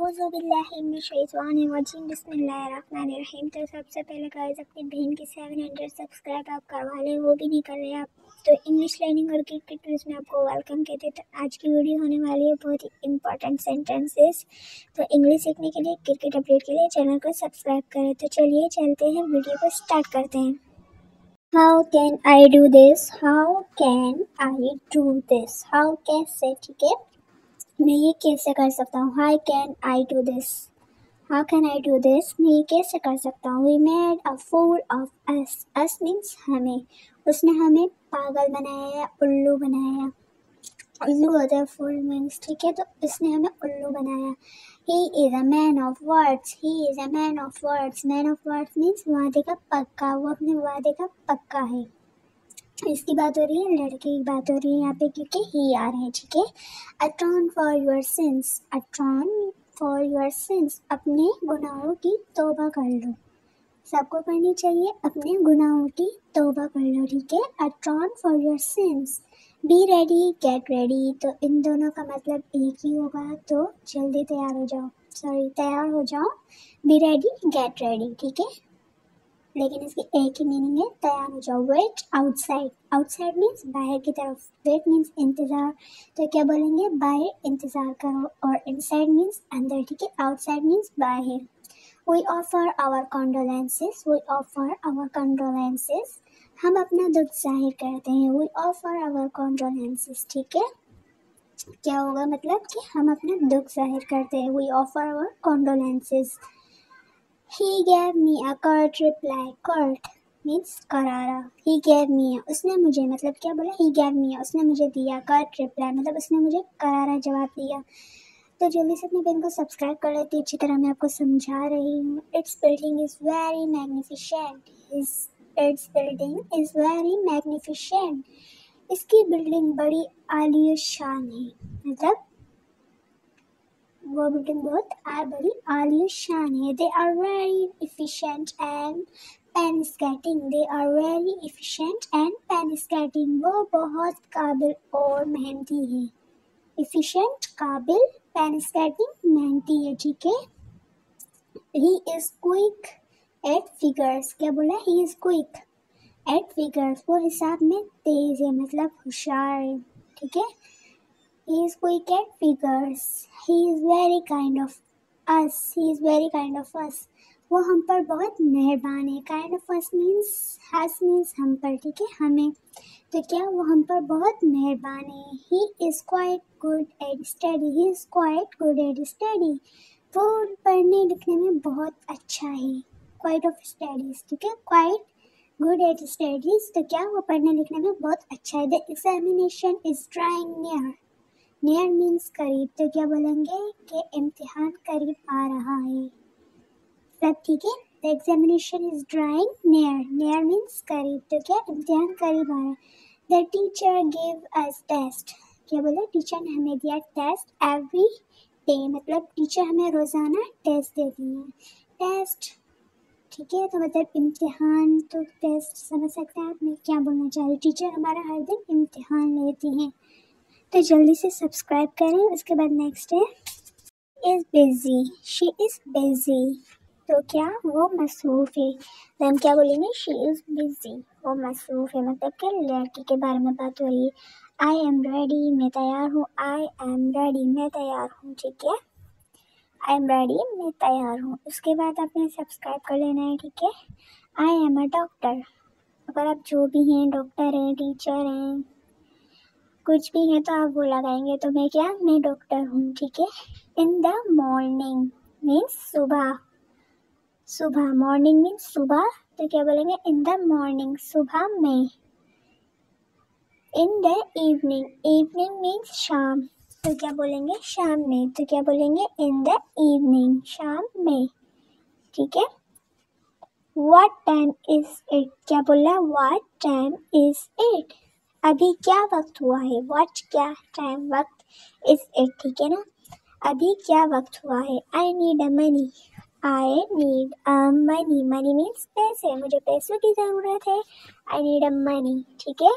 औज़ुबिल्लाहिमिनश्शैतानिर्रजीम बिस्मिल्लाहिर्रहमानिर्रहीम। तो सबसे पहले गाइस अपनी बहन की 700 सब्सक्राइब आप करवा लें, वो भी नहीं कर रहे आप तो इंग्लिश लर्निंग और क्रिकेट क्विज में आपको वेलकम कहते हैं। तो आज की वीडियो होने वाली है बहुत ही इंपॉर्टेंट सेंटेंसेस। तो इंग्लिश सीखने के लिए, क्रिकेट अपडेट के लिए चैनल को सब्सक्राइब करें। तो चलिए चलते हैं, वीडियो को स्टार्ट करते हैं। How can I do this, how can I do this, how कैसे, ठीक है, मैं ये कैसे कर सकता हूँ। How can I do this, how can I do this, मैं ये कैसे कर सकता हूँ। We made a fool of us, us means हमें, उसने हमें पागल बनाया या उल्लू बनाया। उल्लू होता है फूल मीन्स, ठीक है, तो इसने हमें उल्लू बनाया। He is a man of words, he is a man of words, man of words means वादे का पक्का, वो अपने वादे का पक्का है। इसकी बात हो रही है, लड़के की बात हो रही है यहाँ पे क्योंकि ही आ रहे हैं, ठीक है। Atone for your sins, atone for your sins, अपने गुनाहों की तौबा कर लो। सबको करनी चाहिए, अपने गुनाहों की तौबा कर लो, ठीक है। Atone for your sins, be ready, get ready, तो इन दोनों का मतलब एक ही होगा, तो जल्दी तैयार हो जाओ, तैयार हो जाओ। बी रेडी, गेट रेडी, ठीक है, लेकिन इसकी एक ही मीनिंग है, तैयार हो जाओ। वेट आउटसाइड, आउटसाइड मीन्स बाहर की तरफ, वेट मीन्स इंतज़ार, तो क्या बोलेंगे, बाहर इंतज़ार करो। और इनसाइड मीन्स अंदर, ठीक है, आउटसाइड मीन्स बाहर। We offer our condolences, we offer our condolences, हम अपना दुख जाहिर करते हैं। वी ऑफर आवर कंडोलेंसेस, ठीक है, क्या होगा मतलब कि हम अपना दुख जाहिर करते हैं। We offer our condolences. He gave me a curt reply. Curt means करारा। He gave me, उसने मुझे, मतलब क्या बोला, he gave me, उसने मुझे दिया। curt reply मतलब उसने मुझे करारा जवाब दिया। तो जल्दी से अपने बहन को सब्सक्राइब कर लेती, अच्छी तरह मैं आपको समझा रही हूँ। Its building is very magnificent. Its building is very magnificent. इसकी बिल्डिंग बड़ी आलीशान है, मतलब वो बिल्डिंग बहुत बड़ी आलीशान है। They are very efficient and painstaking, they are very efficient and painstaking, वो बहुत काबिल और मेहनती है। इफिशिएंट काबिल, पेनिस्केटिंग मेहनती है, ठीक है। He is quick at figures, क्या बोला, he is quick at figures, वो हिसाब में तेज है, मतलब होशियार है, ठीक है। He is quick at figures. He is very kind of us. He is very kind of us. वो हम पर बहुत मेहरबान है। Kind of us means, us means हम पर, ठीक है, हमें, तो क्या वो हम पर बहुत मेहरबान है। He is quite good at study. He is quite good at study. वो पढ़ने लिखने में बहुत अच्छा है। Quite of studies, ठीक है, quite good at studies, तो क्या वो पढ़ने लिखने में बहुत अच्छा है। The examination is drawing near. Near means करीब, तो क्या बोलेंगे कि इम्तिहान करीब आ रहा है। सब ठीक है। The examination is drawing near, near means करीब, तो क्या इम्तिहान करीब आ रहा है। The teacher give us test, क्या बोले, टीचर ने हमें दिया टेस्ट एवरी डे, मतलब टीचर हमें रोज़ाना टेस्ट देती हैं। टेस्ट, ठीक है, तो मतलब इम्तिहान, तो टेस्ट समझ सकते हैं आप मैं क्या बोलना चाह रही। टीचर हमारा हर दिन इम्तिहान लेती हैं। तो जल्दी से सब्सक्राइब करें। उसके बाद नेक्स्ट है, is busy, she is busy, तो क्या वो मसरूफ़ है। तो हम क्या बोलेंगे, शी इज़ बिजी, वो मसरूफ़ है, मतलब कि लड़की के बारे में बात हो रही है। आई एम रेडी, मैं तैयार हूँ। आई एम रेडी, मैं तैयार हूँ, ठीक है, आई एम रेडी, मैं तैयार हूँ। उसके बाद आपने सब्सक्राइब कर लेना है, ठीक है। आई एम अ डॉक्टर, अगर आप जो भी हैं, डॉक्टर हैं, टीचर हैं, कुछ भी है तो आप वो लगाएंगे, तो मैं क्या, मैं डॉक्टर हूँ, ठीक है। इन द मॉर्निंग मीन्स सुबह, सुबह, मॉर्निंग मीन्स सुबह, तो क्या बोलेंगे, इन द मॉर्निंग, सुबह में। In the evening, evening means शाम, तो क्या बोलेंगे, शाम में, तो क्या बोलेंगे, इन द इवनिंग, शाम में, ठीक है। व्हाट टाइम इज इट, क्या बोला, व्हाट टाइम इज इट, अभी क्या वक्त हुआ है। व्हाट क्या टाइम, वक्त, इज इट, ठीक है ना, अभी क्या वक्त हुआ है। I need a money, I need a money, money means पैसे, मुझे पैसों की ज़रूरत है। आई नीड अ मनी, ठीक है,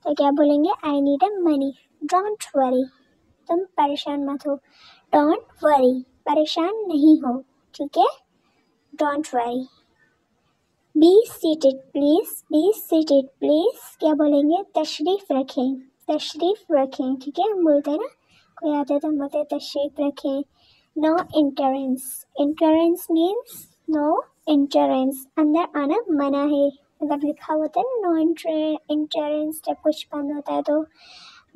तो क्या बोलेंगे, I need a money. Don't worry, तुम परेशान मत हो। डोंट वरी, परेशान नहीं हो, ठीक है, don't worry. Be seated please, be seated please क्या बोलेंगे, तशरीफ रखें, तशरीफ रखें, ठीक है, हम बोलते हैं ना, कोई आता है तो हम बोलते हैं तशरीफ रखें। No entrance, entrance means no entrance, अंदर आना मना है, मतलब लिखा होता है ना नो एंट्रेंस, जब कुछ बंद होता है तो।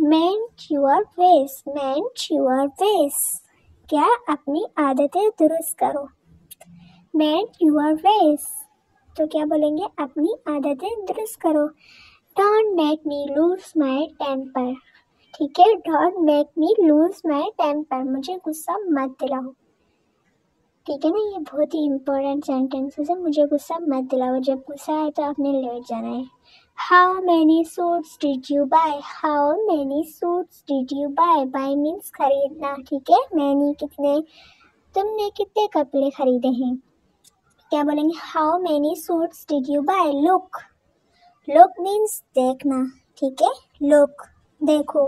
मेंट योर वेस, मेंट योर वेस, क्या अपनी आदतें दुरुस्त करो, मेंट योर वेस, तो क्या बोलेंगे, अपनी आदतें दुरुस्त करो। Don't make me lose my temper, ठीक है, don't make me lose my temper, मुझे गुस्सा मत दिलाओ, ठीक है ना, ये बहुत ही इंपॉर्टेंट सेंटेंसेस है, मुझे गुस्सा मत दिलाओ, जब गुस्सा आए तो आपने लेट जाना है। How many suits did you buy, how many suits did you buy, buy means खरीदना, ठीक है, मैनी कितने, तुमने कितने कपड़े खरीदे हैं, क्या बोलेंगे, how many suits did you buy. Look, look means देखना, ठीक है, लुक देखो,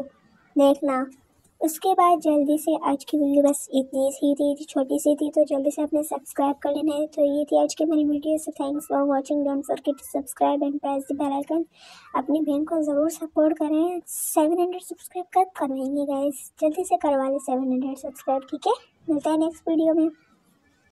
देखना। उसके बाद जल्दी से आज की वीडियो बस इतनी सी थी, छोटी सी थी, तो जल्दी से अपने सब्सक्राइब कर लेना है। तो ये थी आज की मेरी video, so thanks for watching, don't forget to subscribe and press the bell icon. अपनी बहन को ज़रूर सपोर्ट करें। 700 सब्सक्राइब कब करवाएंगे गाइस, जल्दी से करवा लें 700 सब्सक्राइब, ठीक है, मिलता है नेक्स्ट वीडियो में।